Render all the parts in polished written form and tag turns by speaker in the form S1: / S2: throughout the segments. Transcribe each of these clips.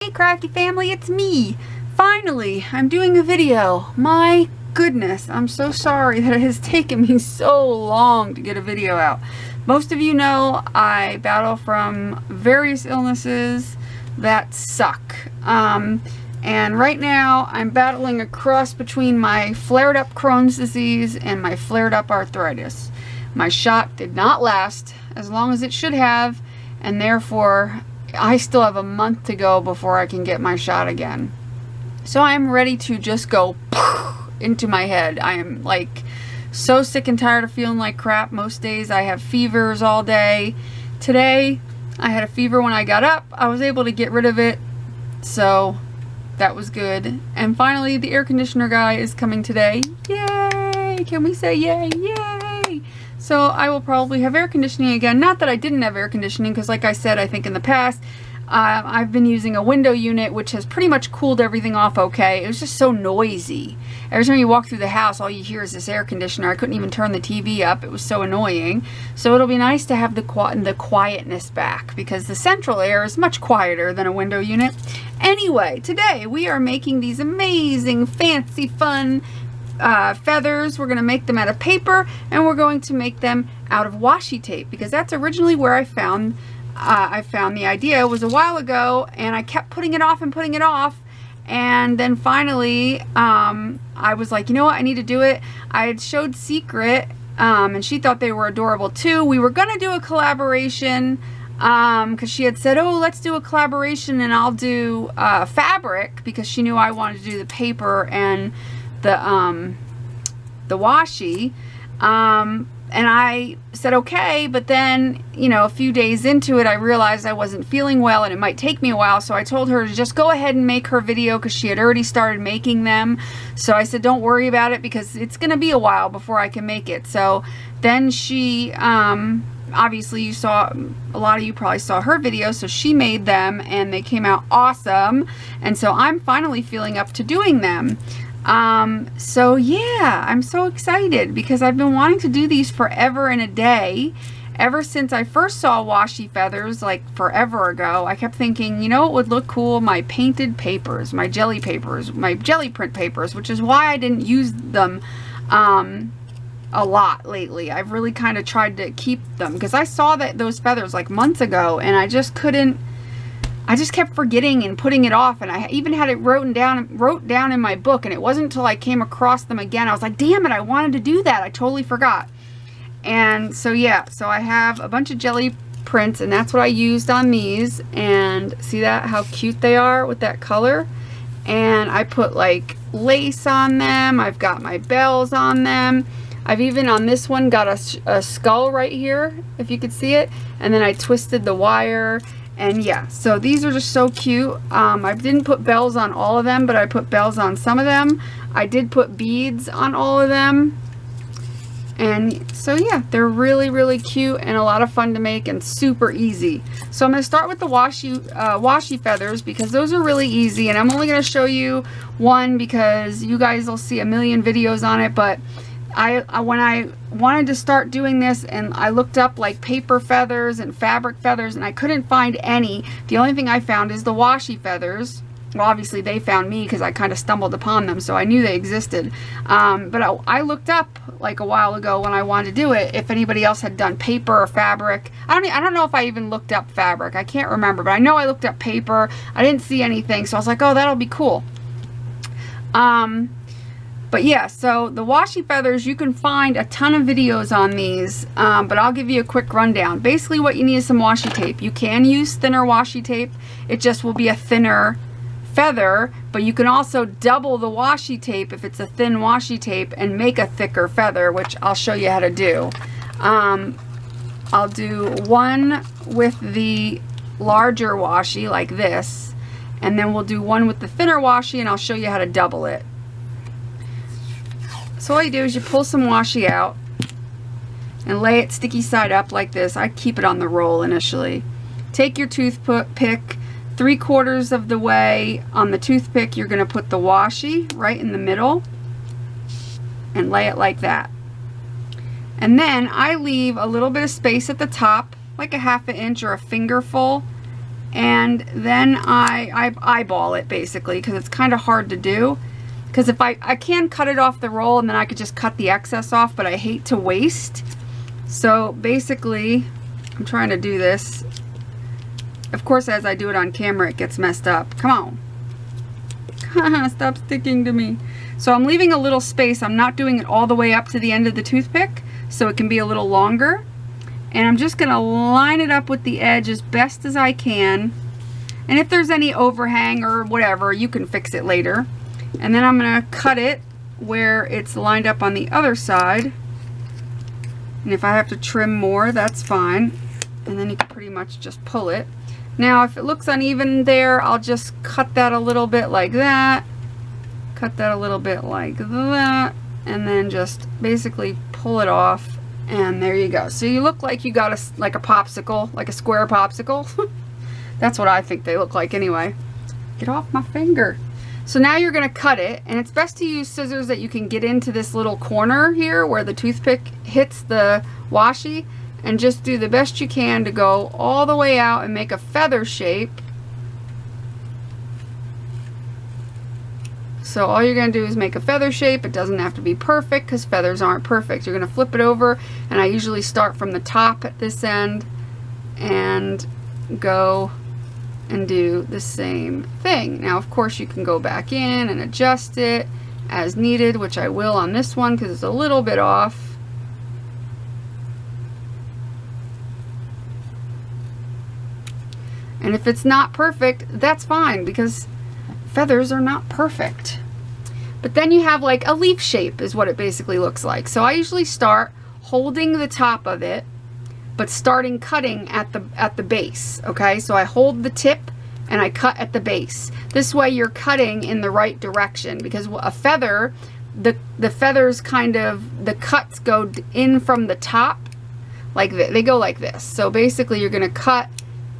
S1: Hey crafty family, it's me. Finally, I'm doing a video. My goodness, I'm so sorry that it has taken me so long to get a video out. Most of you know I battle from various illnesses that suck. And right now I'm battling a cross between my flared up Crohn's disease and my flared up arthritis. My shot did not last as long as it should have, and therefore I still have a month to go before I can get my shot again. So I'm ready to just go into my head. I am like so sick and tired of feeling like crap. Most days I have fevers all day. Today I had a fever when I got up. I was able to get rid of it, so that was good. And finally the air conditioner guy is coming today. Yay! Can we say yay? Yay! So I will probably have air conditioning again. Not that I didn't have air conditioning, because like I said, I think in the past, I've been using a window unit, which has pretty much cooled everything off okay. It was just so noisy. Every time you walk through the house, all you hear is this air conditioner. I couldn't even turn the TV up. It was so annoying. So it'll be nice to have the quietness back, because the central air is much quieter than a window unit. Anyway, today we are making these amazing, fancy, fun feathers. We're going to make them out of paper, and we're going to make them out of washi tape, because that's originally where I found the idea. It was a while ago, and I kept putting it off and putting it off, and then finally I was like, you know what, I need to do it. I had showed Sigrid, and she thought they were adorable too. We were gonna do a collaboration because she had said, oh, let's do a collaboration, and I'll do fabric, because she knew I wanted to do the paper and the washi. And I said okay, but then, you know, a few days into it, I realized I wasn't feeling well and it might take me a while, so I told her to just go ahead and make her video, because she had already started making them. So I said, don't worry about it, because it's gonna be a while before I can make it. So then she, obviously you saw, a lot of you probably saw her video, so she made them and they came out awesome. And so I'm finally feeling up to doing them. So yeah, I'm so excited, because I've been wanting to do these forever and a day. Ever since I first saw washi feathers, like forever ago, I kept thinking, you know, it would look cool, my painted papers, my jelly papers, my jelly print papers, which is why I didn't use them a lot lately. I've really kind of tried to keep them, because I saw those feathers like months ago, and I just couldn't. I just kept forgetting and putting it off, and I even had it wrote down in my book, and it wasn't until I came across them again, I was like, damn it, I wanted to do that. I totally forgot. And so yeah, so I have a bunch of jelly prints, and that's what I used on these. And see that, how cute they are with that color? And I put like lace on them. I've got my bells on them. I've even on this one got a skull right here, if you could see it. And then I twisted the wire. And yeah, so these are just so cute. I didn't put bells on all of them, but I put bells on some of them. I did put beads on all of them. And so yeah, they're really, really cute and a lot of fun to make and super easy. So I'm going to start with the washi feathers, because those are really easy. And I'm only going to show you one, because you guys will see a million videos on it. But when I wanted to start doing this, and I looked up like paper feathers and fabric feathers, and I couldn't find any. The only thing I found is the washi feathers. Well, obviously they found me, because I kind of stumbled upon them, so I knew they existed. But I looked up like a while ago when I wanted to do it, if anybody else had done paper or fabric. I don't know if I even looked up fabric. I can't remember, but I know I looked up paper. I didn't see anything, so I was like, oh, that'll be cool. But yeah, so the washi feathers, you can find a ton of videos on these, but I'll give you a quick rundown. Basically what you need is some washi tape. You can use thinner washi tape. It just will be a thinner feather, but you can also double the washi tape if it's a thin washi tape and make a thicker feather, which I'll show you how to do. I'll do one with the larger washi like this, and then we'll do one with the thinner washi, and I'll show you how to double it. So all you do is you pull some washi out and lay it sticky side up like this. I keep it on the roll initially. Take your toothpick, 3/4 of the way on the toothpick, you're going to put the washi right in the middle and lay it like that. And then I leave a little bit of space at the top, like a 1/2 inch or a fingerful, and then I eyeball it basically, because it's kind of hard to do. Because if I can cut it off the roll and then I could just cut the excess off, but I hate to waste. So basically, I'm trying to do this. Of course, as I do it on camera, it gets messed up. Come on. Stop sticking to me. So I'm leaving a little space. I'm not doing it all the way up to the end of the toothpick, so it can be a little longer. And I'm just going to line it up with the edge as best as I can. And if there's any overhang or whatever, you can fix it later. And then I'm going to cut it where it's lined up on the other side. And if I have to trim more, that's fine. And then you can pretty much just pull it. Now, if it looks uneven there, I'll just cut that a little bit like that. Cut that a little bit like that. And then just basically pull it off. And there you go. So you look like you got like a popsicle, like a square popsicle. That's what I think they look like anyway. Get off my finger. So now you're going to cut it, and it's best to use scissors that you can get into this little corner here where the toothpick hits the washi, and just do the best you can to go all the way out and make a feather shape. So all you're going to do is make a feather shape. It doesn't have to be perfect because feathers aren't perfect. You're going to flip it over, and I usually start from the top at this end and go and do the same thing. Now, of course, you can go back in and adjust it as needed, which I will on this one because it's a little bit off. And if it's not perfect, that's fine, because feathers are not perfect. But then you have like a leaf shape is what it basically looks like. So I usually start holding the top of it, but starting cutting at the base. Okay, so I hold the tip and I cut at the base. This way you're cutting in the right direction, because a feather, the feathers kind of, the cuts go in from the top, like they go like this. So basically you're going to cut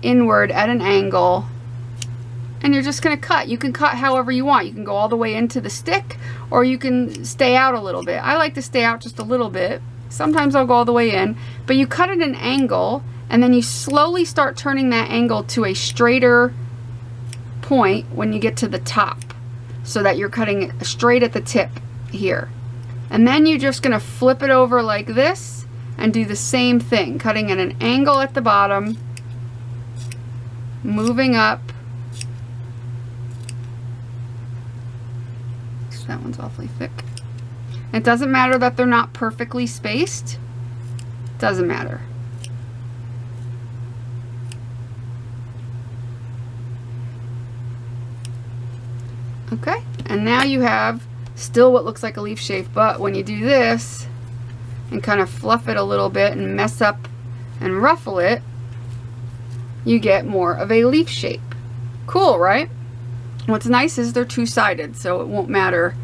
S1: inward at an angle, and you're just going to cut. You can cut however you want. You can go all the way into the stick, or you can stay out a little bit. I like to stay out just a little bit. Sometimes I'll go all the way in, but you cut at an angle, and then you slowly start turning that angle to a straighter point when you get to the top, so that you're cutting straight at the tip here. And then you're just going to flip it over like this and do the same thing, cutting at an angle at the bottom, moving up. That one's awfully thick. It doesn't matter that they're not perfectly spaced. Doesn't matter. Okay, and now you have still what looks like a leaf shape, but when you do this and kind of fluff it a little bit and mess up and ruffle it, you get more of a leaf shape. Cool, right? What's nice is they're two-sided, so it won't matter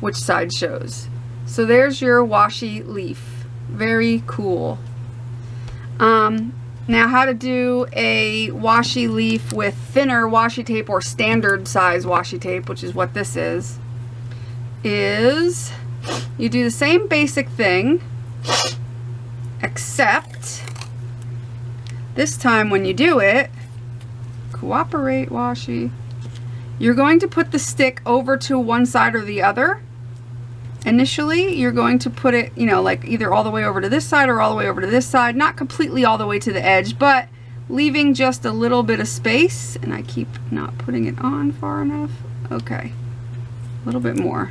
S1: which side shows. So there's your washi leaf. Very cool. Now, how to do a washi leaf with thinner washi tape or standard size washi tape, which is what this is you do the same basic thing, except this time when you do it, cooperate washi, you're going to put the stick over to one side or the other. Initially, you're going to put it, you know, like either all the way over to this side or all the way over to this side. Not completely all the way to the edge, but leaving just a little bit of space. And I keep not putting it on far enough. Okay, a little bit more.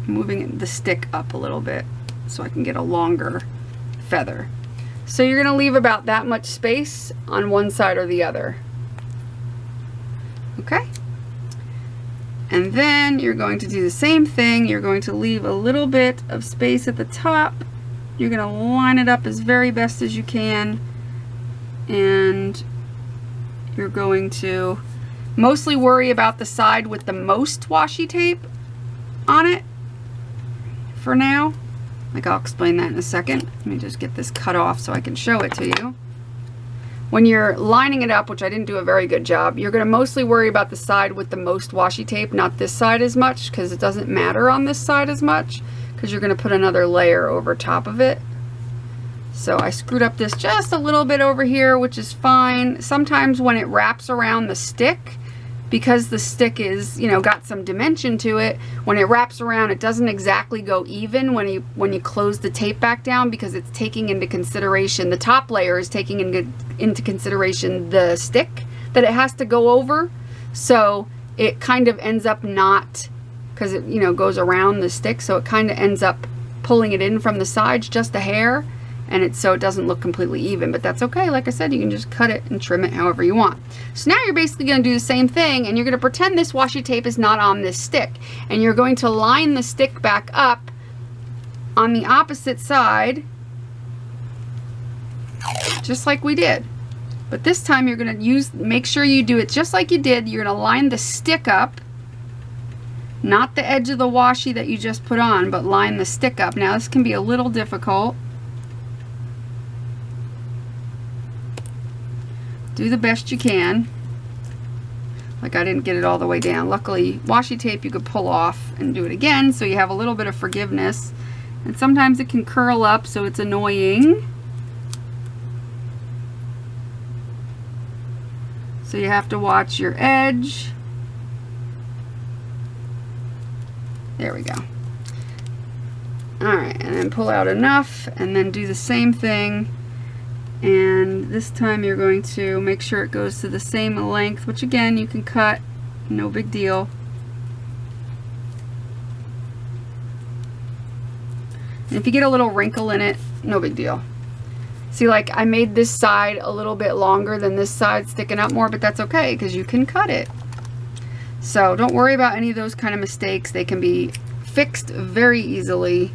S1: Moving the stick up a little bit so I can get a longer feather. So you're going to leave about that much space on one side or the other. Okay. And then you're going to do the same thing. You're going to leave a little bit of space at the top. You're going to line it up as very best as you can. And you're going to mostly worry about the side with the most washi tape on it for now. Like, I'll explain that in a second. Let me just get this cut off so I can show it to you. When you're lining it up, which I didn't do a very good job, you're going to mostly worry about the side with the most washi tape, not this side as much, because it doesn't matter on this side as much, because you're going to put another layer over top of it. So I screwed up this just a little bit over here, which is fine. Sometimes when it wraps around the stick, because the stick is, you know, got some dimension to it, when it wraps around, it doesn't exactly go even when you close the tape back down, because it's taking into consideration, the top layer is taking into consideration the stick that it has to go over. So it kind of ends up not, because it, you know, goes around the stick, so it kind of ends up pulling it in from the sides just a hair, and so it doesn't look completely even, but that's okay. Like I said, you can just cut it and trim it however you want. So now you're basically going to do the same thing, and you're going to pretend this washi tape is not on this stick, and you're going to line the stick back up on the opposite side, just like we did. But this time you're going to make sure you do it just like you did. You're going to line the stick up, not the edge of the washi that you just put on, but line the stick up. Now this can be a little difficult. Do the best you can. Like, I didn't get it all the way down. Luckily, washi tape you could pull off and do it again, so you have a little bit of forgiveness. And sometimes it can curl up, so it's annoying. So you have to watch your edge. There we go. Alright, and then pull out enough, and then do the same thing. And this time you're going to make sure it goes to the same length, which again you can cut, no big deal. And if you get a little wrinkle in it, no big deal. See, like, I made this side a little bit longer than this side, sticking up more, but that's okay because you can cut it. So don't worry about any of those kind of mistakes. They can be fixed very easily.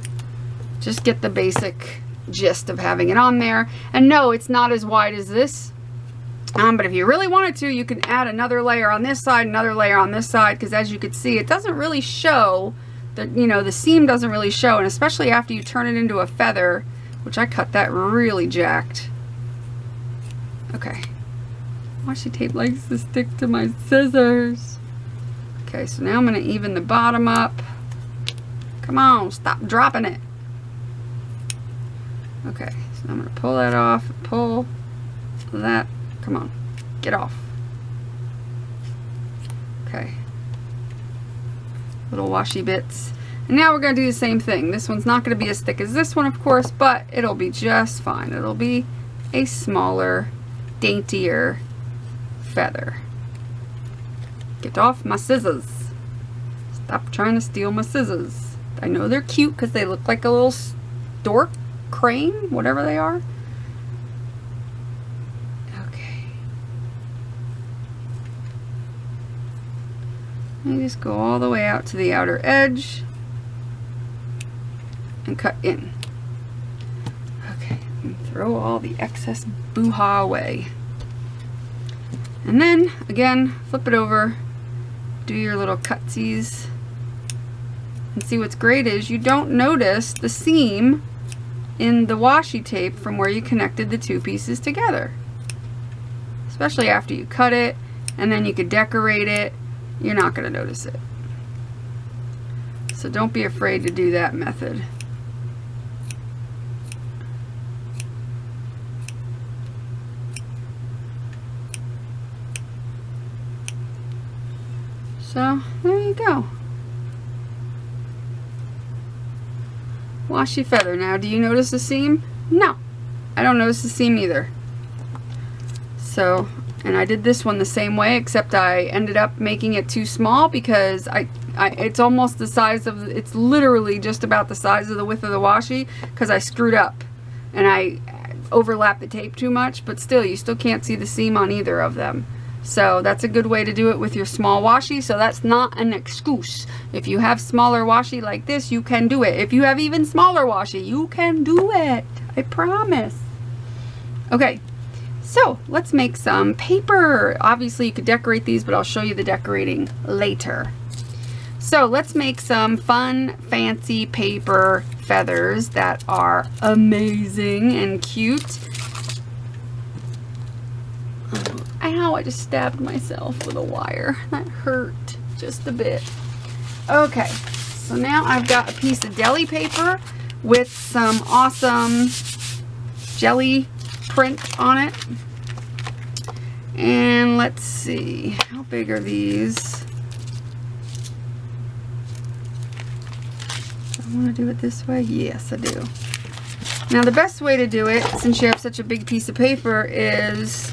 S1: Just get the basic gist of having it on there. And no, it's not as wide as this, but if you really wanted to, you can add another layer on this side, another layer on this side, because as you can see, it doesn't really show that, you know, the seam doesn't really show, and especially after you turn it into a feather, which I cut that really jacked. Okay, washi tape likes to stick to my scissors. Okay, so now I'm going to even the bottom up. Come on, stop dropping it. Okay, so I'm going to pull that off, pull that, come on, get off. Okay, little washi bits. And now we're going to do the same thing. This one's not going to be as thick as this one, of course, but it'll be just fine. It'll be a smaller, daintier feather. Get off my scissors. Stop trying to steal my scissors. I know they're cute because they look like a little stork, crane, whatever they are. Okay. And just go all the way out to the outer edge and cut in. Okay, and throw all the excess boo-ha away. And then again, flip it over, do your little cutsies. And see, what's great is you don't notice the seam in the washi tape from where you connected the two pieces together. Especially after you cut it and then you could decorate it, you're not going to notice it. So don't be afraid to do that method. So there you go. Washi feather. Now, do you notice the seam? No, I don't notice the seam either. So, and I did this one the same way, except I ended up making it too small because it's almost the size of, it's literally just about the size of the width of the washi, because I screwed up and I overlapped the tape too much, but still, you still can't see the seam on either of them. So that's a good way to do it with your small washi. So that's not an excuse. If you have smaller washi like this, you can do it. If you have even smaller washi, you can do it. I promise. Okay, so let's make some paper. Obviously you could decorate these, but I'll show you the decorating later. So let's make some fun, fancy paper feathers that are amazing and cute. Ow, I just stabbed myself with a wire. That hurt just a bit. Okay, so now I've got a piece of DELI paper with some awesome jelly print on it. And let's see, how big are these? I want to do it this way? Yes, I do. Now the best way to do it, since you have such a big piece of paper, is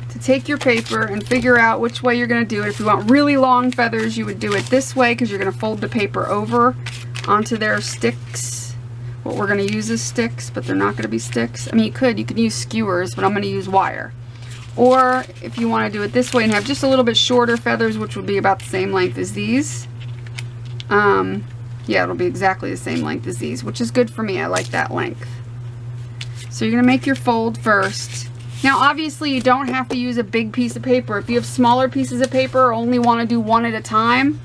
S1: to take your paper and figure out which way you're going to do it. If you want really long feathers, you would do it this way because you're going to fold the paper over onto their sticks. What we're going to use is sticks, but they're not going to be sticks. I mean, you could use skewers, but I'm going to use wire. Or if you want to do it this way and have just a little bit shorter feathers, which would be about the same length as these. Yeah, it'll be exactly the same length as these, which is good for me. I like that length. So you're going to make your fold first. Now, obviously, you don't have to use a big piece of paper. If you have smaller pieces of paper or only want to do one at a time,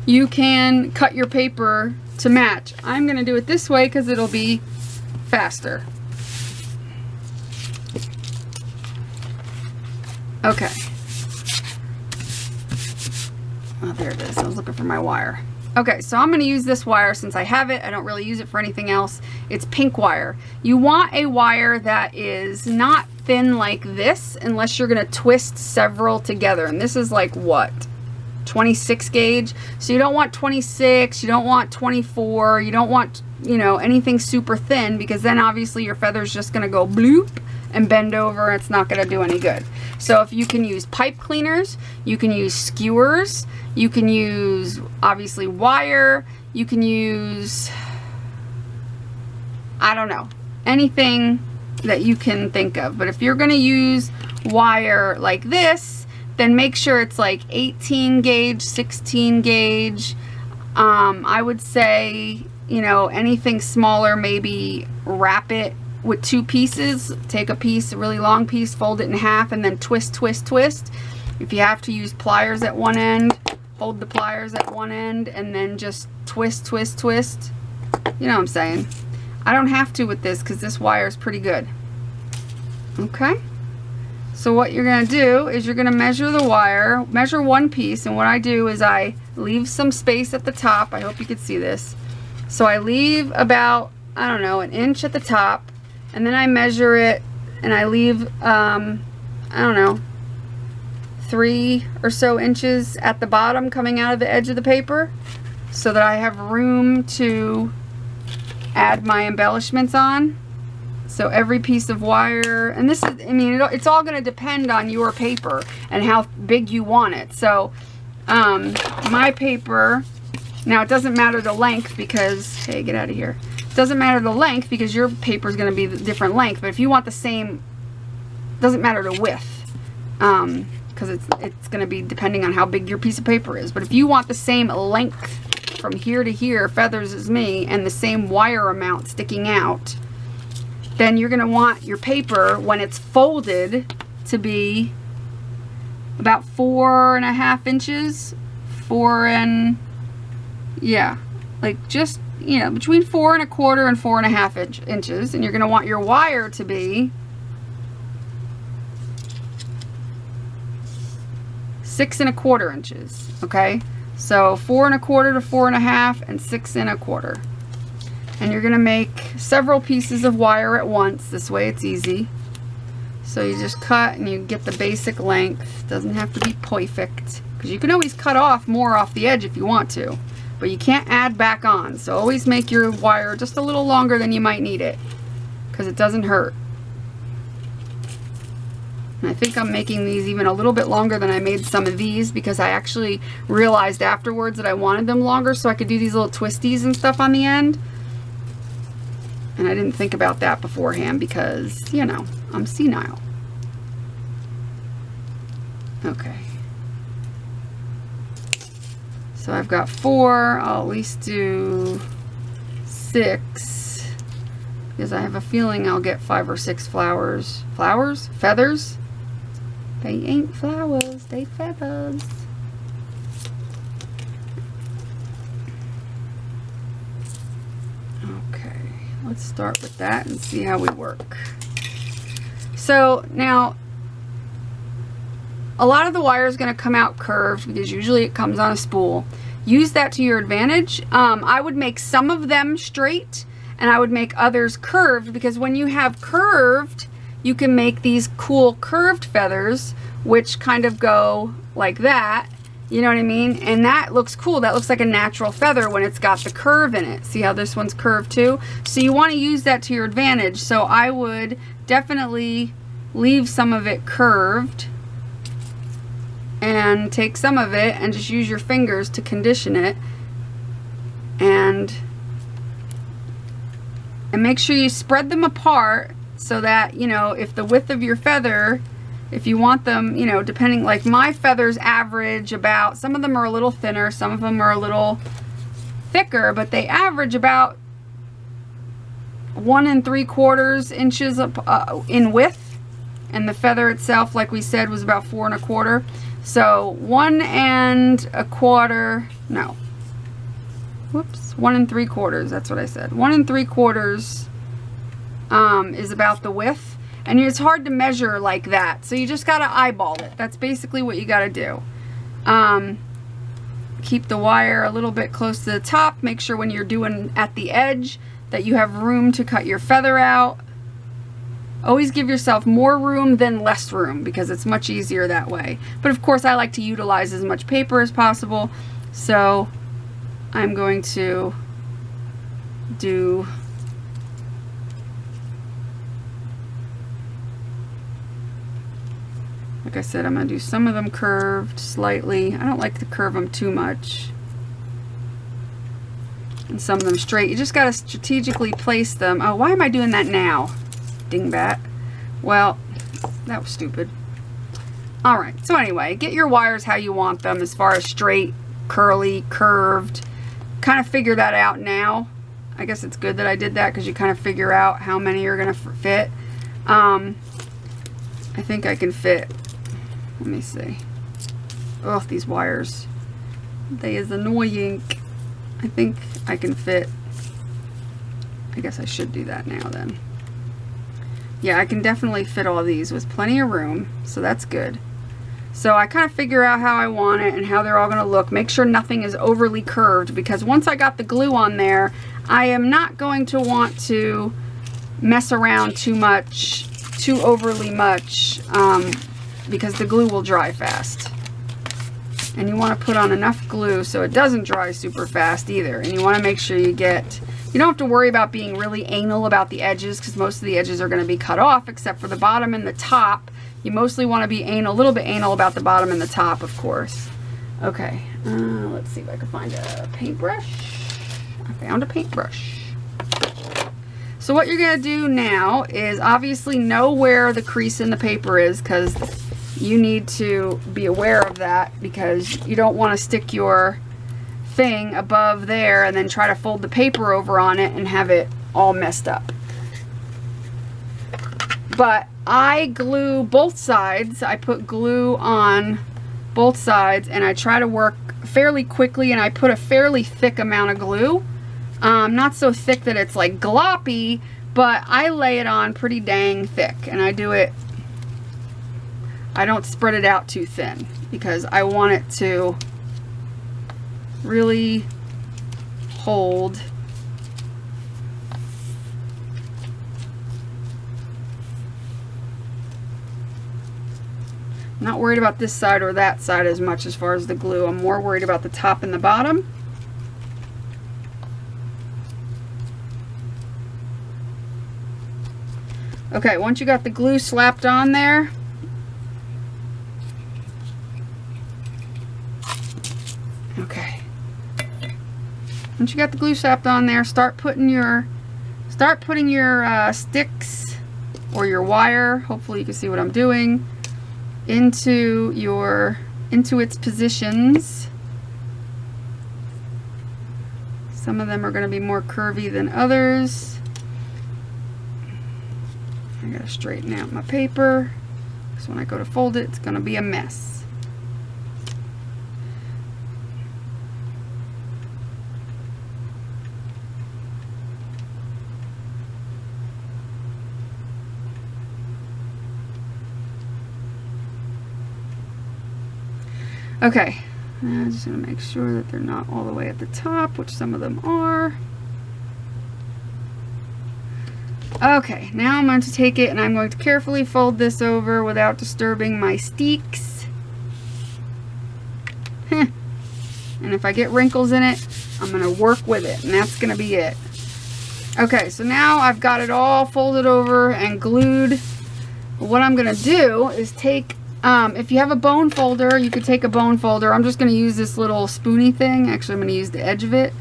S1: you can cut your paper to match. I'm going to do it this way because it'll be faster. Okay. Oh, there it is. I was looking for my wire. Okay, so I'm going to use this wire since I have it. I don't really use it for anything else. It's pink wire. You want a wire that is not thin like this unless you're going to twist several together. And this is like what? 26 gauge. So you don't want 26, you don't want 24, you don't want, you know, anything super thin, because then obviously your feather's just going to go bloop and bend over and it's not going to do any good. So if you can use pipe cleaners, you can use skewers, you can use obviously wire, you can use, I don't know, anything that you can think of. But if you're going to use wire like this, then make sure it's like 18 gauge, 16 gauge. I would say, you know, anything smaller, maybe wrap it with 2 pieces. Take a piece, a really long piece, fold it in half, and then twist, twist, twist. If you have to use pliers at one end, hold the pliers at one end, and then just twist, twist, twist. You know what I'm saying? I don't have to with this because this wire is pretty good. Okay? So what you're going to do is you're going to measure the wire, measure one piece, and what I do is I leave some space at the top. I hope you can see this. So I leave about, I don't know, 1 inch at the top, and then I measure it, and I leave, I don't know, 3 or so inches at the bottom coming out of the edge of the paper so that I have room to add my embellishments on. So every piece of wire, and this is, I mean, it's all going to depend on your paper and how big you want it. So my paper, now it doesn't matter the length because, hey, get out of here. It doesn't matter the length because your paper is going to be the different length. But if you want the same, doesn't matter the width because it's going to be depending on how big your piece of paper is. But if you want the same length from here to here, feathers as me, and the same wire amount sticking out, then you're going to want your paper, when it's folded, to be about 4.5 inches, yeah, like just, you know, between 4.25 and 4.5 inches. And you're going to want your wire to be 6.25 inches. Okay, so 4.25 to 4.5 and 6.25. And you're going to make several pieces of wire at once. This way it's easy. So you just cut and you get the basic length. Doesn't have to be perfect, because you can always cut off more off the edge if you want to, but you can't add back on. So always make your wire just a little longer than you might need it, because it doesn't hurt. And I think I'm making these even a little bit longer than I made some of these, because I actually realized afterwards that I wanted them longer so I could do these little twisties and stuff on the end. And I didn't think about that beforehand because, you know, I'm senile. Okay. So I've got 4. I'll at least do 6 because I have a feeling I'll get 5 or 6 flowers. Flowers? Feathers? They ain't flowers, they feathers. Let's start with that and see how we work. So now A lot of the wire is going to come out curved because usually it comes on a spool. Use that to your advantage. I would make some of them straight and I would make others curved, because when you have curved, you can make these cool curved feathers, which kind of go like that. You know what I mean? And that looks cool. That looks like a natural feather when it's got the curve in it. See how this one's curved too? So you want to use that to your advantage. So I would definitely leave some of it curved and take some of it and just use your fingers to condition it, and make sure you spread them apart so that, you know, if the width of your feather, if you want them, you know, depending, like my feathers average about, some of them are a little thinner, some of them are a little thicker, but they average about 1 3/4 inches in width, and the feather itself, like we said, was about 4 1/4. So 1 1/4, no, whoops, 1 3/4, that's what I said. 1 3/4 is about the width, and it's hard to measure like that, so you just gotta eyeball it. That's basically what you gotta do. Keep the wire a little bit close to the top. Make sure when you're doing at the edge that you have room to cut your feather out. Always give yourself more room than less room, because it's much easier that way. But of course I like to utilize as much paper as possible, so I'm going to do like I said, I'm going to do some of them curved slightly. I don't like to curve them too much. And some of them straight. You just got to strategically place them. Oh, why am I doing that now? Dingbat. Well, that was stupid. Alright, so anyway, get your wires how you want them, as far as straight, curly, curved. Kind of figure that out now. I guess it's good that I did that, because you kind of figure out how many you're going to fit. I think I can fit, let me see. Oh, these wires. They is annoying. I think I can fit, I guess I should do that now then. Yeah, I can definitely fit all these with plenty of room, so that's good. So I kind of figure out how I want it and how they're all going to look. Make sure nothing is overly curved, because once I got the glue on there, I am not going to want to mess around too much, too overly much, because the glue will dry fast. And you want to put on enough glue so it doesn't dry super fast either. And you want to make sure you get, you don't have to worry about being really anal about the edges, because most of the edges are going to be cut off except for the bottom and the top. You mostly want to be anal, a little bit anal about the bottom and the top, of course. Okay, let's see if I can find a paintbrush. I found a paintbrush. So what you're going to do now is obviously know where the crease in the paper is, because you need to be aware of that, because you don't want to stick your thing above there and then try to fold the paper over on it and have it all messed up. But I glue both sides. I put glue on both sides, and I try to work fairly quickly, and I put a fairly thick amount of glue. Not so thick that it's like gloppy, but I lay it on pretty dang thick, and I do it, I don't spread it out too thin, because I want it to really hold. I'm not worried about this side or that side as much as far as the glue. I'm more worried about the top and the bottom. Okay, once you got the glue slapped on there, okay. Once you got the glue slapped on there, start putting your sticks or your wire, hopefully you can see what I'm doing, into its positions. Some of them are going to be more curvy than others. I gotta straighten out my paper, because when I go to fold it, it's gonna be a mess. Okay, now I'm just going to make sure that they're not all the way at the top, which some of them are. Okay, now I'm going to take it and I'm going to carefully fold this over without disturbing my steeks. And if I get wrinkles in it, I'm going to work with it, and that's going to be it. Okay, so now I've got it all folded over and glued. What I'm going to do is take, if you have a bone folder, you could take a bone folder. I'm just going to use this little spoony thing. Actually, I'm going to use the edge of it.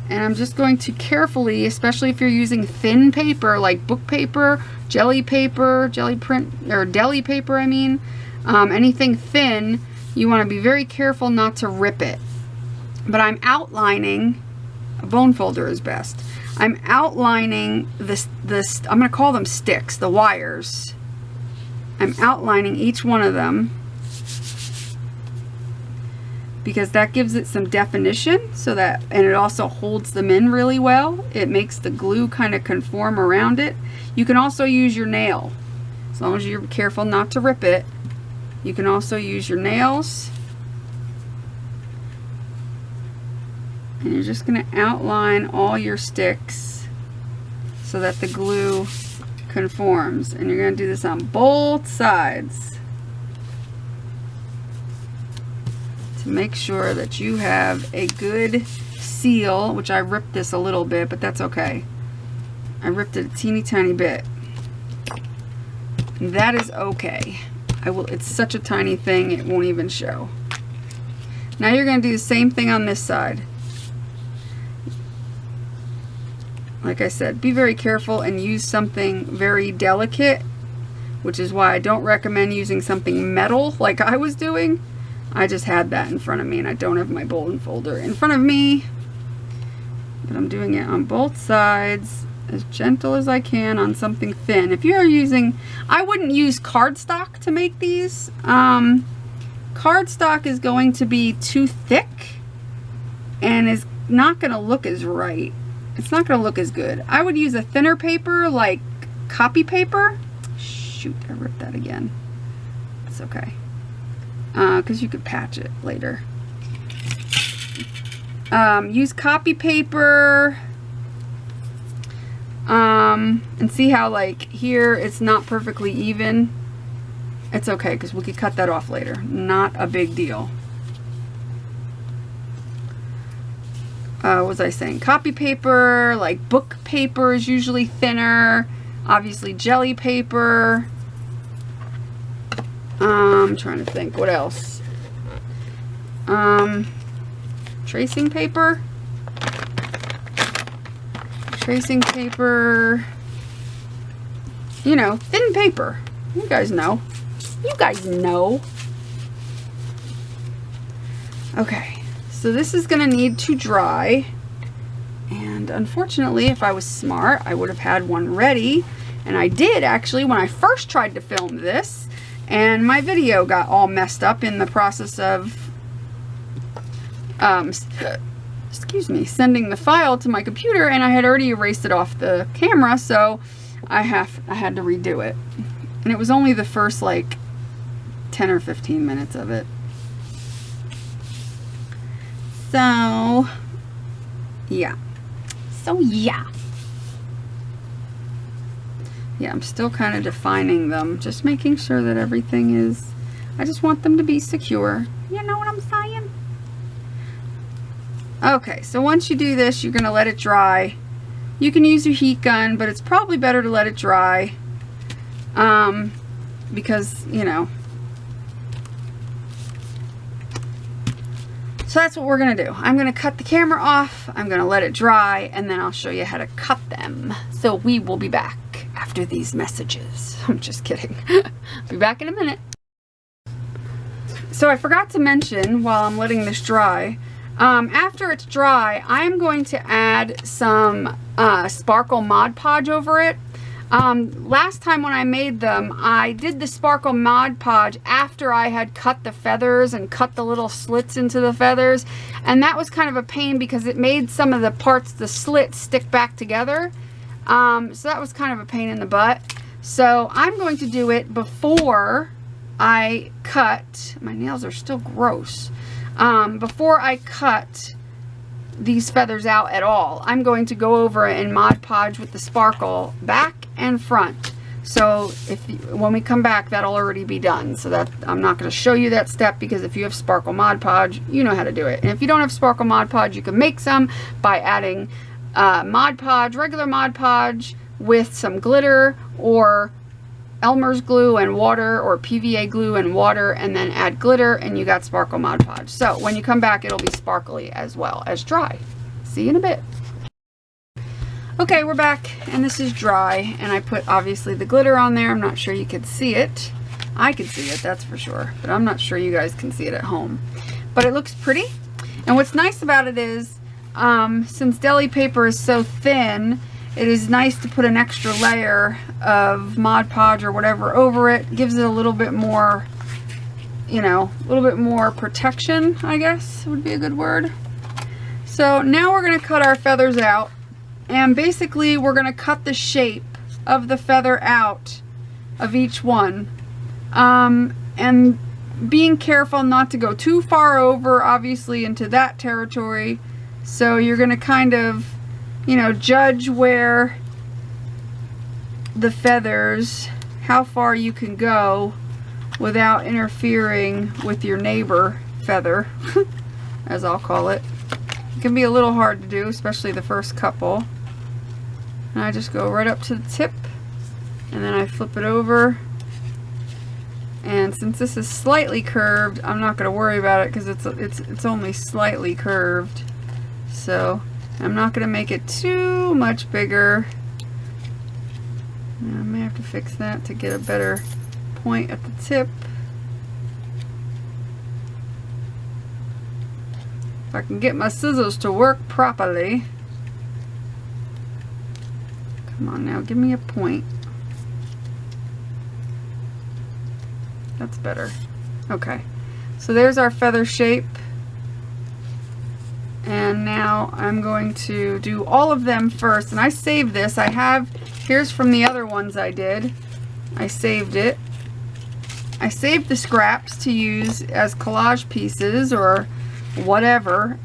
S1: And I'm just going to carefully, especially if you're using thin paper like book paper, jelly paper, jelly print, or deli paper, I mean, anything thin, you want to be very careful not to rip it. But I'm outlining, a bone folder is best. I'm outlining this, I'm going to call them sticks, the wires. I'm outlining each one of them because that gives it some definition, so that, and it also holds them in really well. It makes the glue kind of conform around it. You can also use your nail, as long as you're careful not to rip it. You can also use your nails. And you're just going to outline all your sticks so that the glue conforms. And you're going to do this on both sides to make sure that you have a good seal, which I ripped this a little bit, but that's okay. I ripped it a teeny tiny bit. That is okay. It's such a tiny thing, it won't even show. Now you're going to do the same thing on this side. Like I said, be very careful and use something very delicate, which is why I don't recommend using something metal like I was doing. I just had that in front of me and I don't have my bone folder in front of me. But I'm doing it on both sides as gentle as I can on something thin. If you're using, I wouldn't use cardstock to make these. Cardstock is going to be too thick and is not going to look as right. It's not going to look as good. I would use a thinner paper like copy paper. Shoot, I ripped that again. It's okay. Because you could patch it later. Use copy paper. And see how like here it's not perfectly even. It's okay because we could cut that off later. Not a big deal. What was I saying? Copy paper, like book paper is usually thinner. Obviously jelly paper. I'm trying to think what else. Tracing paper. Tracing paper. You know, thin paper. You guys know. You guys know. Okay. So this is going to need to dry, and unfortunately if I was smart I would have had one ready, and I did actually when I first tried to film this, and my video got all messed up in the process of excuse me, sending the file to my computer, and I had already erased it off the camera, so I had to redo it, and it was only the first like 10 or 15 minutes of it. So, yeah. Yeah, I'm still kind of defining them. Just making sure that everything is, I just want them to be secure. You know what I'm saying? Okay, so once you do this, you're going to let it dry. You can use your heat gun, but it's probably better to let it dry. Because, you know. So that's what we're going to do. I'm going to cut the camera off, I'm going to let it dry, and then I'll show you how to cut them. So we will be back after these messages. I'm just kidding. Be back in a minute. So I forgot to mention while I'm letting this dry, after it's dry, I'm going to add some sparkle Mod Podge over it. Last time when I made them, I did the sparkle Mod Podge after I had cut the feathers and cut the little slits into the feathers, and that was kind of a pain because it made some of the parts, the slits, stick back together. So that was kind of a pain in the butt. So I'm going to do it before I cut, my nails are still gross. Before I cut these feathers out at all, I'm going to go over and Mod Podge with the sparkle back and front. So when we come back, that'll already be done. So that I'm not going to show you that step, because if you have sparkle Mod Podge, you know how to do it. And if you don't have sparkle Mod Podge, you can make some by adding Mod Podge, regular Mod Podge with some glitter, or Elmer's glue and water, or PVA glue and water, and then add glitter, and you got sparkle Mod Podge. So when you come back, it'll be sparkly as well as dry. See you in a bit. Okay, we're back, and this is dry, and I put obviously the glitter on there. I'm not sure you could see it. I could see it, that's for sure, but I'm not sure you guys can see it at home. But it looks pretty, and what's nice about it is, since deli paper is so thin, it is nice to put an extra layer of Mod Podge or whatever over it. Gives it a little bit more, you know, a little bit more protection, I guess would be a good word. So now we're going to cut our feathers out. And basically we're going to cut the shape of the feather out of each one. And being careful not to go too far over, obviously, into that territory. So you're going to kind of, you know, judge where the feathers, how far you can go without interfering with your neighbor feather, as I'll call it. It can be a little hard to do, especially the first couple. And I just go right up to the tip, and then I flip it over. And since this is slightly curved, I'm not going to worry about it, because it's only slightly curved. So I'm not going to make it too much bigger. I may have to fix that to get a better point at the tip. If I can get my scissors to work properly. Come on now, give me a point. That's better. Okay, so there's our feather shape. And now I'm going to do all of them first. And I saved this. I have, here's from the other ones I did. I saved it. I saved the scraps to use as collage pieces or whatever,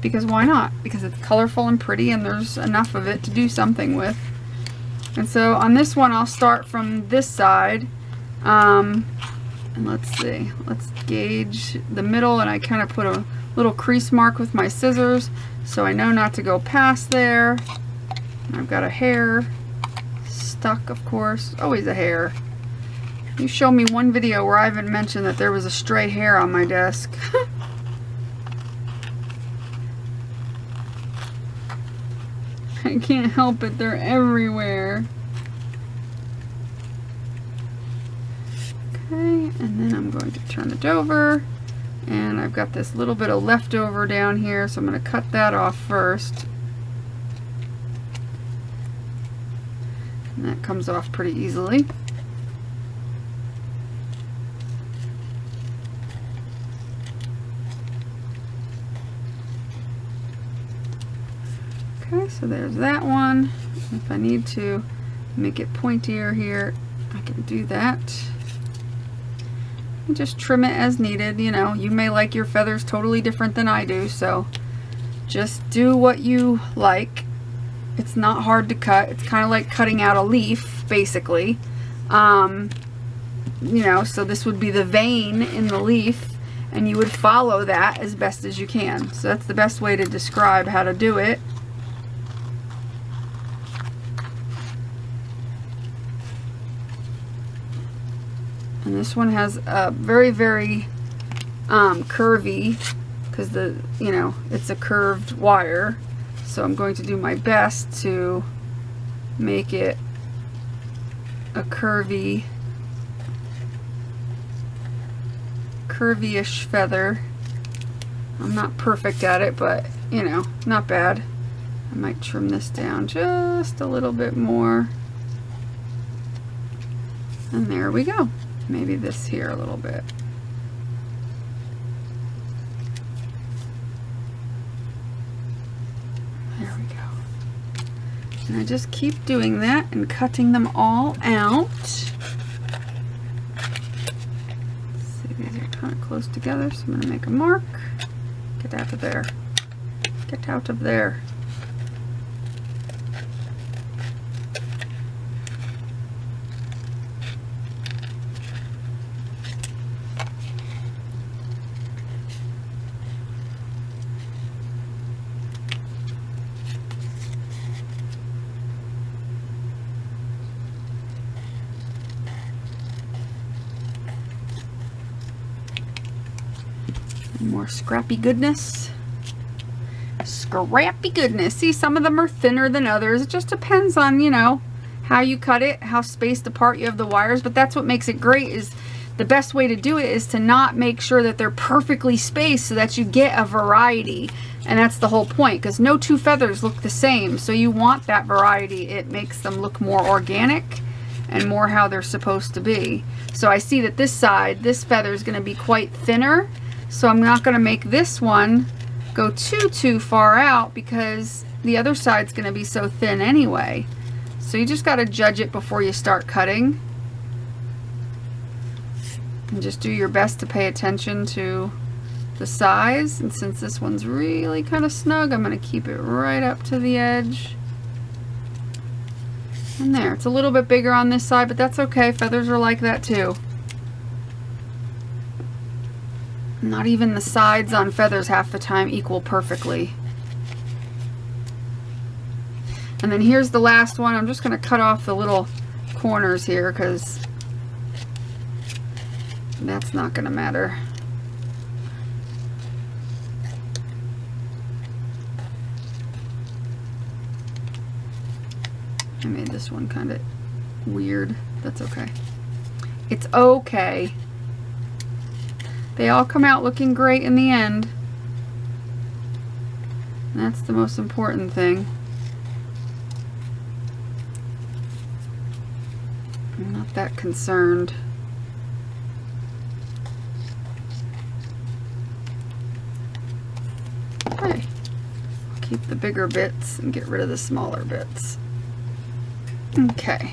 S1: because why not? Because it's colorful and pretty, and there's enough of it to do something with. And so on this one, I'll start from this side. And let's see, let's gauge the middle, and I kind of put a little crease mark with my scissors so I know not to go past there. And I've got a hair stuck, of course, always a hair. You show me one video where I haven't mentioned that there was a stray hair on my desk. I can't help it, they're everywhere. Okay, and then I'm going to turn it over, and I've got this little bit of leftover down here, so I'm going to cut that off first. And that comes off pretty easily. Okay, so there's that one. If I need to make it pointier here, I can do that. And just trim it as needed. You know, you may like your feathers totally different than I do, so just do what you like. It's not hard to cut. It's kind of like cutting out a leaf, basically. You know, so this would be the vein in the leaf, and you would follow that as best as you can. So that's the best way to describe how to do it. And this one has a very, very curvy, because you know, it's a curved wire. So I'm going to do my best to make it a curvy-ish feather. I'm not perfect at it, but you know, not bad. I might trim this down just a little bit more. And there we go. Maybe this here a little bit. There we go. And I just keep doing that and cutting them all out. kind of close together, so I'm going to make a mark. Get out of there. Get out of there. More scrappy goodness. Scrappy goodness. See, some of them are thinner than others. It just depends on, you know, how you cut it, how spaced apart you have the wires. But that's what makes it great, is the best way to do it is to not make sure that they're perfectly spaced so that you get a variety. And that's the whole point, because no two feathers look the same. So you want that variety. It makes them look more organic and more how they're supposed to be. So I see that this side, this feather is going to be quite thinner. So I'm not going to make this one go too far out, because the other side's going to be so thin anyway. So you just got to judge it before you start cutting. And just do your best to pay attention to the size. And since this one's really kind of snug, I'm going to keep it right up to the edge. And there, it's a little bit bigger on this side, but that's okay. Feathers are like that too. Not even the sides on feathers half the time equal perfectly. And then here's the last one. I'm just going to cut off the little corners here, because that's not going to matter. I made this one kind of weird. That's okay. It's okay. They all come out looking great in the end. And that's the most important thing. I'm not that concerned. Okay. I'll keep the bigger bits and get rid of the smaller bits. Okay.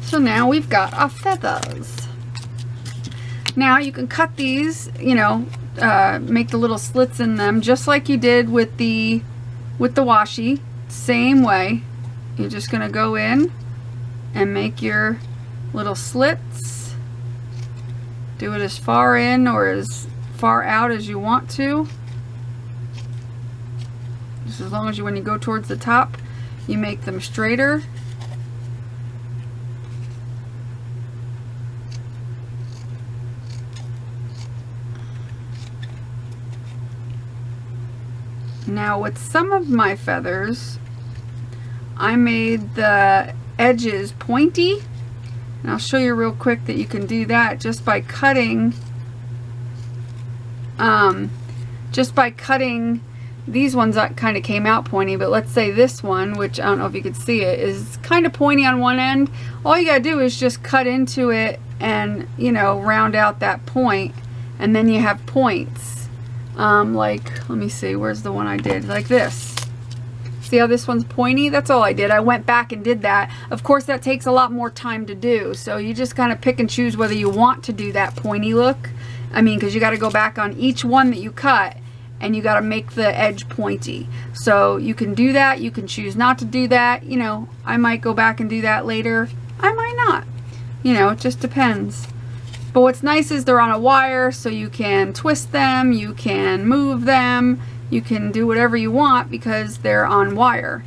S1: So now we've got our feathers. Now you can cut these, you know, make the little slits in them just like you did with the washi. Same way. You're just going to go in and make your little slits. Do it as far in or as far out as you want to. Just as long as you, when you go towards the top, you make them straighter. Now with some of my feathers, I made the edges pointy, and I'll show you real quick that you can do that just by cutting these ones that kind of came out pointy. But let's say this one, which I don't know if you could see it, is kind of pointy on one end. All you gotta do is just cut into it and, you know, round out that point, and then you have points. Like, let me see, where's the one I did? Like this. See how this one's pointy? That's all I did. I went back and did that. Of course, that takes a lot more time to do. So you just kind of pick and choose whether you want to do that pointy look. I mean, because you got to go back on each one that you cut, and you got to make the edge pointy. So you can do that. You can choose not to do that. You know, I might go back and do that later. I might not. You know, it just depends. But what's nice is they're on a wire, so you can twist them, you can move them, you can do whatever you want because they're on wire.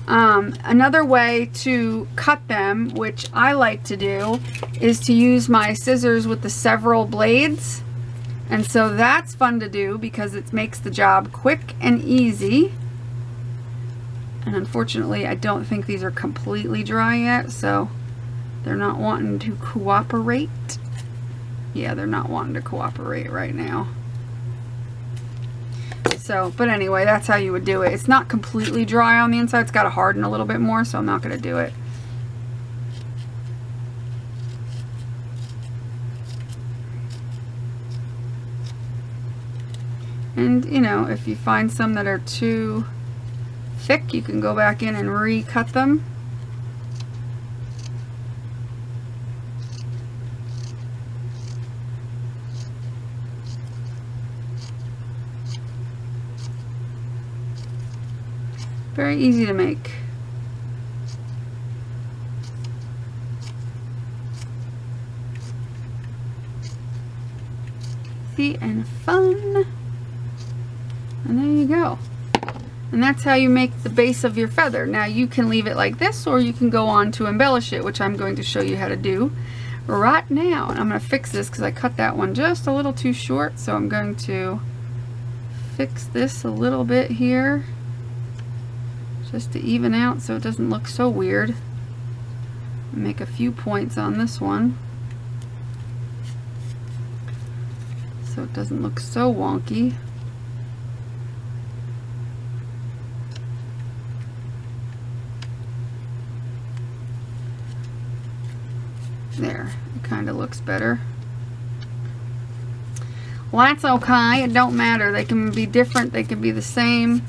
S1: Another way to cut them, which I like to do, is to use my scissors with the several blades. And so that's fun to do because it makes the job quick and easy. And unfortunately, I don't think these are completely dry yet, so they're not wanting to cooperate. Yeah, they're not wanting to cooperate right now. So, but anyway, that's how you would do it. It's not completely dry on the inside. It's got to harden a little bit more, so I'm not going to do it. And, you know, if you find some that are too thick, you can go back in and recut them. Very easy to make. Easy and fun. And there you go. And that's how you make the base of your feather. Now you can leave it like this, or you can go on to embellish it, which I'm going to show you how to do right now. And I'm going to fix this because I cut that one just a little too short, so I'm going to fix this a little bit here just to even out so it doesn't look so weird. Make a few points on this one so it doesn't look so wonky. There, it kind of looks better. Well, that's okay. It don't matter. They can be different. They can be the same.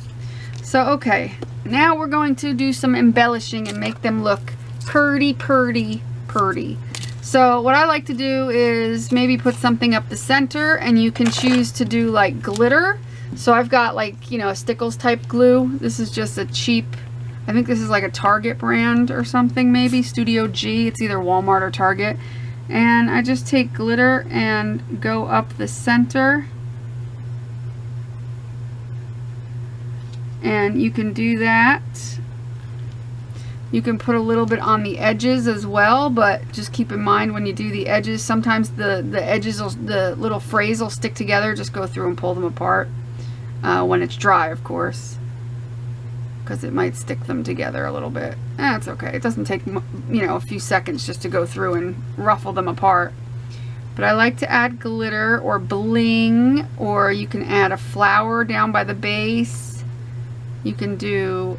S1: So, okay. Now we're going to do some embellishing and make them look pretty, pretty, pretty. So what I like to do is maybe put something up the center, and you can choose to do like glitter. So I've got like, you know, a Stickles type glue. This is just a cheap, I think this is like a Target brand or something, maybe Studio G. It's either Walmart or Target. And I just take glitter and go up the center. And you can do that. You can put a little bit on the edges as well, but just keep in mind when you do the edges, sometimes the edges, the little frays will stick together. Just go through and pull them apart when it's dry, of course, because it might stick them together a little bit. That's okay. It doesn't take, you know, a few seconds just to go through and ruffle them apart. But I like to add glitter or bling, or you can add a flower down by the base. You can do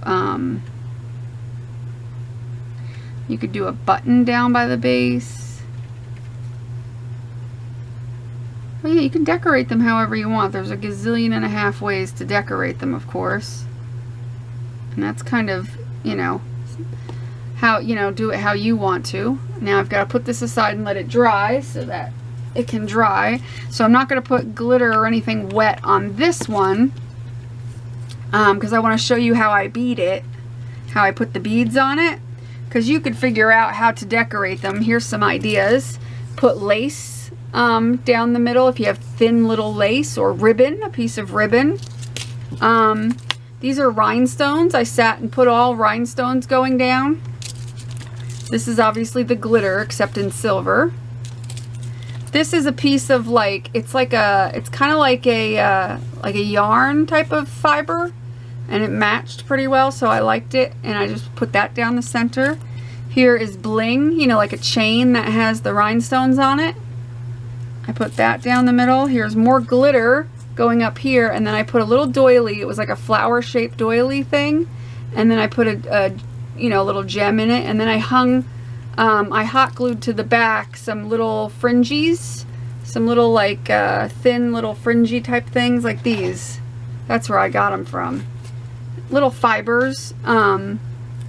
S1: you could do a button down by the base. Oh yeah, you can decorate them however you want. There's a gazillion and a half ways to decorate them, of course. And that's kind of, you know, how, you know, do it how you want to. Now I've got to put this aside and let it dry so that it can dry. So I'm not going to put glitter or anything wet on this one because I want to show you how I bead it, how I put the beads on it. Because you could figure out how to decorate them. Here's some ideas. Put lace down the middle if you have thin little lace, or ribbon, a piece of ribbon. These are rhinestones. I sat and put all rhinestones going down. This is obviously the glitter, except in silver. This is a piece of like, it's kind of like a yarn type of fiber. And it matched pretty well, so I liked it, and I just put that down the center. Here is bling, you know, like a chain that has the rhinestones on it. I put that down the middle. Here's more glitter going up here, and then I put a little doily. It was like a flower-shaped doily thing, and then I put a you know, little gem in it, and then I hung, I hot glued to the back some little fringies, some little like thin little fringy type things like these. That's where I got them from. Little fibers, and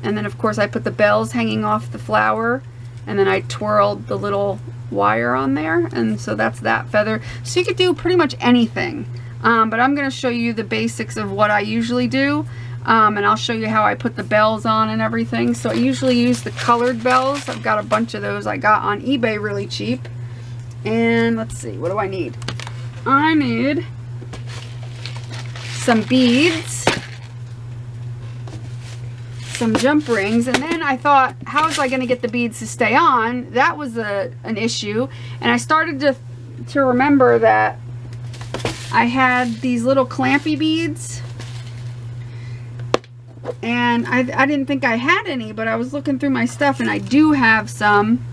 S1: then of course I put the bells hanging off the flower, and then I twirled the little wire on there, and so that's that feather. So you could do pretty much anything, but I'm going to show you the basics of what I usually do, and I'll show you how I put the bells on and everything. So I usually use the colored bells. I've got a bunch of those I got on eBay really cheap. And let's see, what do I need? I need some beads, some jump rings, and then I thought, how was I going to get the beads to stay on? That was an issue, and I started to remember that I had these little clampy beads, and I didn't think I had any, but I was looking through my stuff, and I do have some.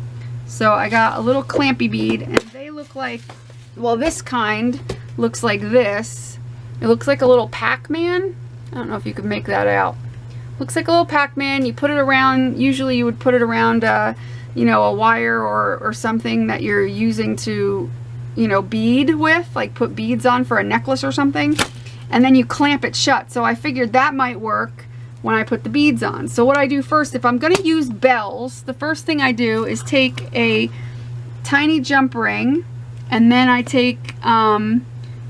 S1: So I got a little clampy bead, and they look like, well, this kind looks like this. It looks like a little Pac-Man. I don't know if you could make that out. Looks like a little Pac-Man. You put it around, usually you would put it around, you know, a wire or something that you're using to, you know, bead with, like put beads on for a necklace or something. And then you clamp it shut. So I figured that might work when I put the beads on. So what I do first, if I'm going to use bells, the first thing I do is take a tiny jump ring, and then I take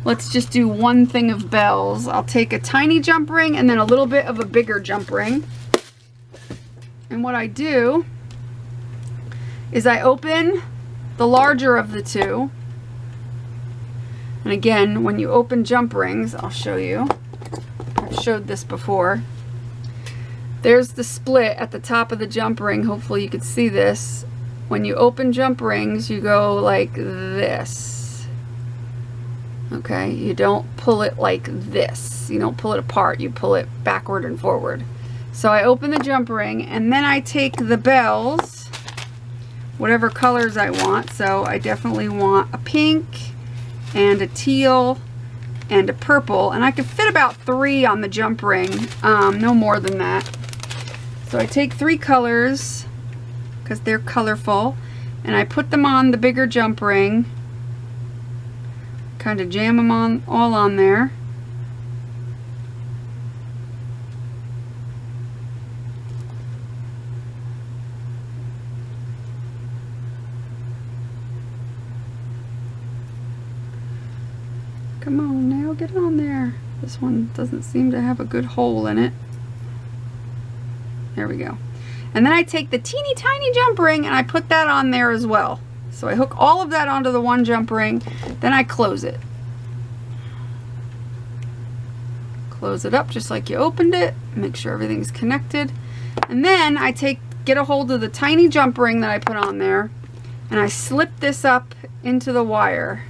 S1: let's just do one thing of bells. I'll take a tiny jump ring and then a little bit of a bigger jump ring. And what I do is I open the larger of the two. And again, when you open jump rings, I'll show you. I've showed this before. There's the split at the top of the jump ring. Hopefully you could see this. When you open jump rings, you go like this. Okay, you don't pull it like this. You don't pull it apart. You pull it backward and forward. So I open the jump ring, and then I take the bells, whatever colors I want. So I definitely want a pink and a teal and a purple, and I could fit about 3 on the jump ring, no more than that. So I take 3 colors because they're colorful, and I put them on the bigger jump ring, kind of jam them on all on there. Come on now, get on there. This one doesn't seem to have a good hole in it. There we go. And then I take the teeny tiny jump ring and I put that on there as well. So I hook all of that onto the one jump ring, then I close it. Close it up just like you opened it. Make sure everything's connected. And then I get a hold of the tiny jump ring that I put on there, and I slip this up into the wire.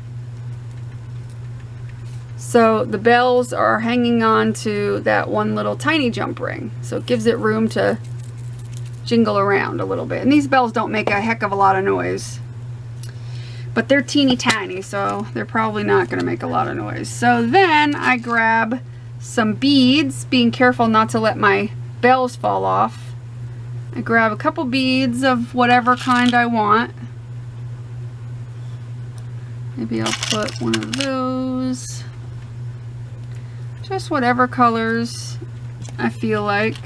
S1: So the bells are hanging on to that one little tiny jump ring. So it gives it room to jingle around a little bit. And these bells don't make a heck of a lot of noise, but they're teeny tiny, so they're probably not going to make a lot of noise. So then I grab some beads, being careful not to let my bells fall off. I grab a couple beads of whatever kind I want. Maybe I'll put one of those. Just whatever colors I feel like.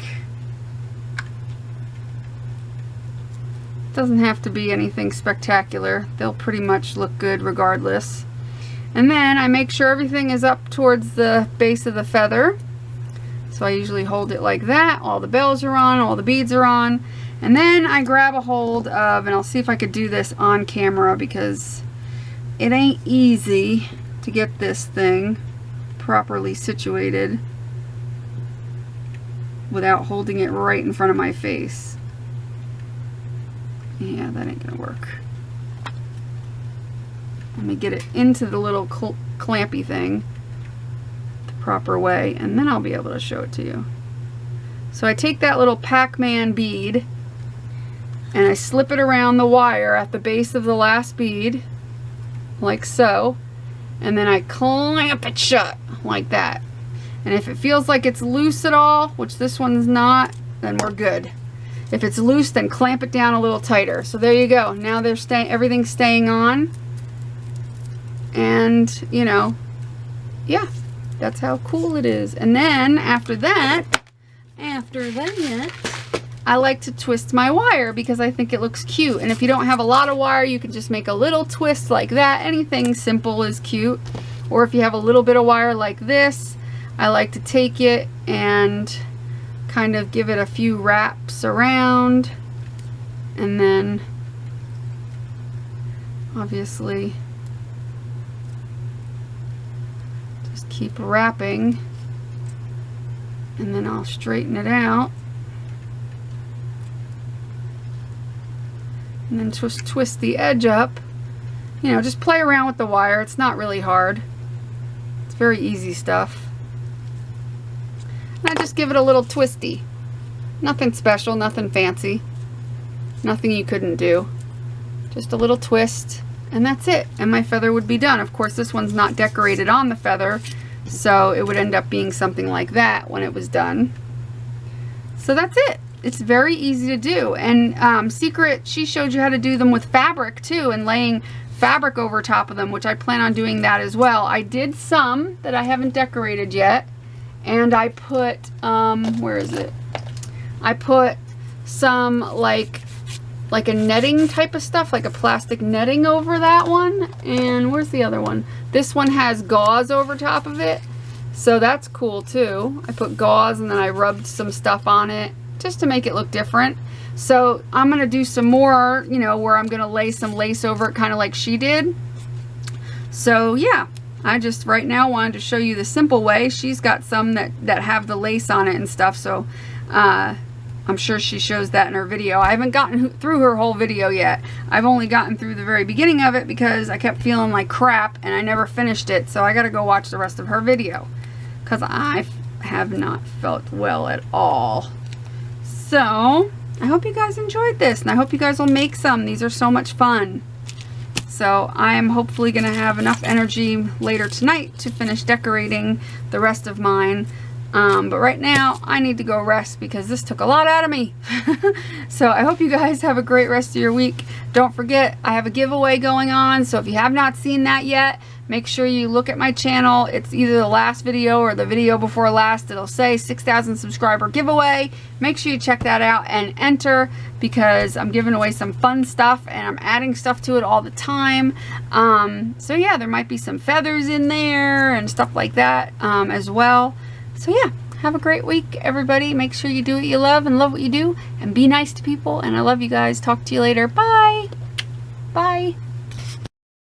S1: Doesn't have to be anything spectacular. They'll pretty much look good regardless. And then I make sure everything is up towards the base of the feather. So I usually hold it like that. All the bells are on, all the beads are on. And then I grab a hold of, and I'll see if I could do this on camera because it ain't easy to get this thing properly situated without holding it right in front of my face. Yeah, that ain't gonna work. Let me get it into the little clampy thing the proper way, and then I'll be able to show it to you. So I take that little Pac-Man bead and I slip it around the wire at the base of the last bead, like so, and then I clamp it shut like that. And if it feels like it's loose at all, which this one's not, then we're good. If it's loose, then clamp it down a little tighter. So there you go. Now they're everything's staying on. And, you know, yeah, that's how cool it is. And then after that, I like to twist my wire because I think it looks cute. And if you don't have a lot of wire, you can just make a little twist like that. Anything simple is cute. Or if you have a little bit of wire like this, I like to take it and kind of give it a few wraps around, and then obviously just keep wrapping, and then I'll straighten it out, and then just twist the edge up. You know, just play around with the wire. It's not really hard. It's very easy stuff. And I just give it a little twisty. Nothing special, nothing fancy. Nothing you couldn't do. Just a little twist, and that's it. And my feather would be done. Of course, this one's not decorated on the feather, so it would end up being something like that when it was done. So that's it. It's very easy to do. And Sigrid, she showed you how to do them with fabric too, and laying fabric over top of them, which I plan on doing that as well. I did some that I haven't decorated yet. And I put, where is it? I put some like like a netting type of stuff, like a plastic netting over that one. And where's the other one? This one has gauze over top of it, so that's cool too. I put gauze and then I rubbed some stuff on it just to make it look different. So I'm gonna do some more, you know, where I'm gonna lay some lace over it, kind of like she did. So yeah, I just right now wanted to show you the simple way. She's got some that have the lace on it and stuff, so I'm sure she shows that in her video. I haven't gotten through her whole video yet. I've only gotten through the very beginning of it because I kept feeling like crap and I never finished it, so I gotta go watch the rest of her video because I have not felt well at all. So I hope you guys enjoyed this, and I hope you guys will make some. These are so much fun. So I am hopefully going to have enough energy later tonight to finish decorating the rest of mine. But right now I need to go rest because this took a lot out of me. So I hope you guys have a great rest of your week. Don't forget, I have a giveaway going on, so if you have not seen that yet, make sure you look at my channel. It's either the last video or the video before last. It'll say 6,000 subscriber giveaway. Make sure you check that out and enter, because I'm giving away some fun stuff and I'm adding stuff to it all the time. So yeah, there might be some feathers in there and stuff like that as well. So yeah, have a great week, everybody. Make sure you do what you love and love what you do and be nice to people. And I love you guys. Talk to you later. Bye. Bye.